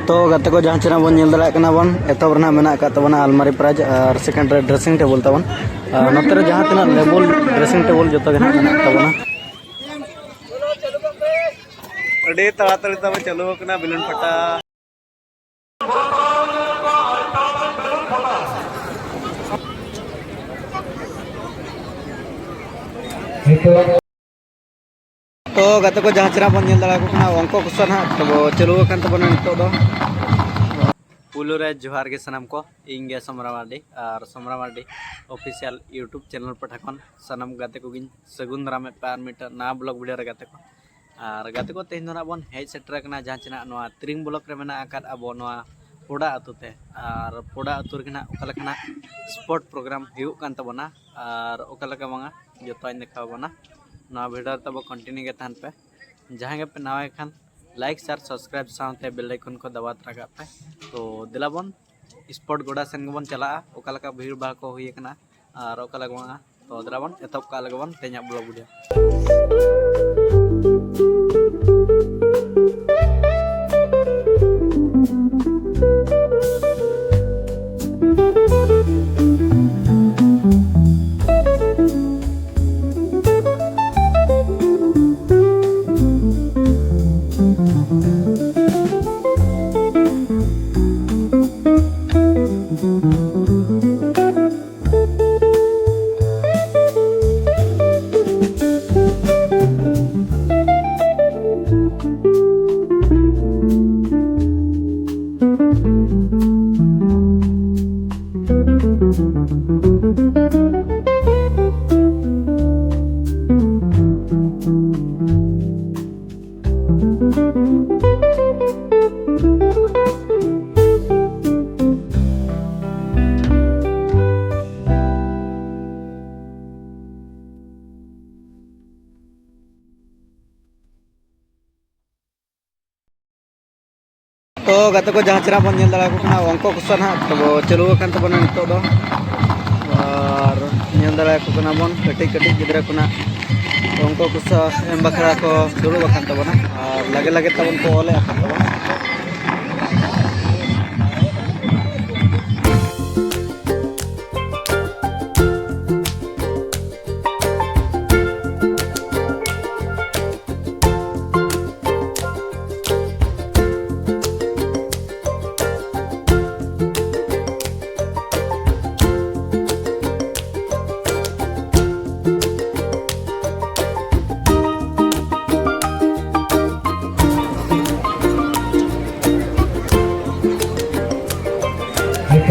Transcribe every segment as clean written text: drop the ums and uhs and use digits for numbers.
तो गते को जहाँ चेना बन दड़ा बन एतब मेना तबना अलमारी प्राइज और सेकेंड ड्रेसिंग टेबल तबन नोते जहाँ तना लेवल ड्रेसिंग टेबल जो तबना अड़ी तड़ातड़ी तब चलो बिलन पटा तो गते को जहाँ चेना बन दड़ा अंक कुसा ना तब चलो तबना नितो पुलू रे जोहार के सनम को इंगे समरा मार्डी और समरा मार्डी ऑफिशियल यूट्यूब चैनल पठाखन सनम गाते को गिन सगुन रामे पार मीटर ना ब्लॉग वीडियो रे गाते को तेहन ना बन हेज सेटर कना जहाँ चेना नोआ त्रिंग ब्लॉक रे मेना आकाद अबो नोआ पोड़ा अतुते और पोड़ा अतु रे ना स्पोर्ट प्रोग्राम हुयुग कान तबना और ओकालका बांगा जतोइन देखाव बना नोआ वीडियो तब कंटिन्यू के तहन पे जहाँ के पे नवा खान लाइक शेयर सब्सक्राइब साथे बेल आइकन को दबा तरा पे तो दिलाबन स्पोर्ट गोड़ा सेन गबन चला ओकालका भीड़ भाड़ को हुई कना और ओकालका बांगा तो दिलाबन एतब का लगबन तेजा ब्लॉग वीडियो तो गते को जहाँ चेना बन दड़ा अंक कुसा ना तब चलो तबना नितो और दड़ा बन कटी कटी गिद्रा को अंक कुसा एम बखरा को दुड़ूब तबना और लगे लगे तबन को ओले तबना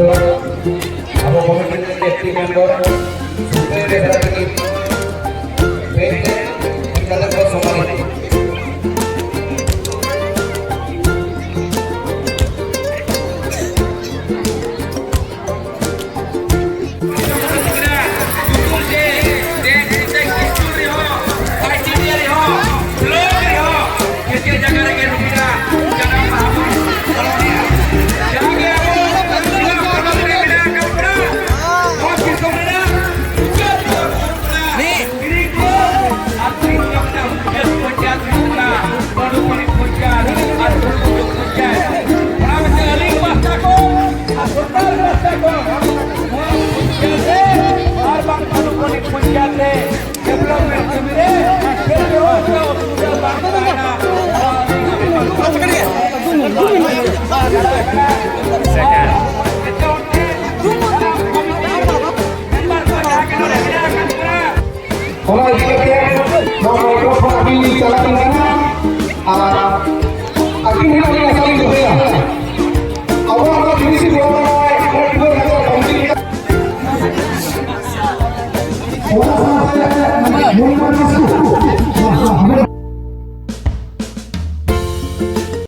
Abo community active member supaya lagi pente kita dapat somali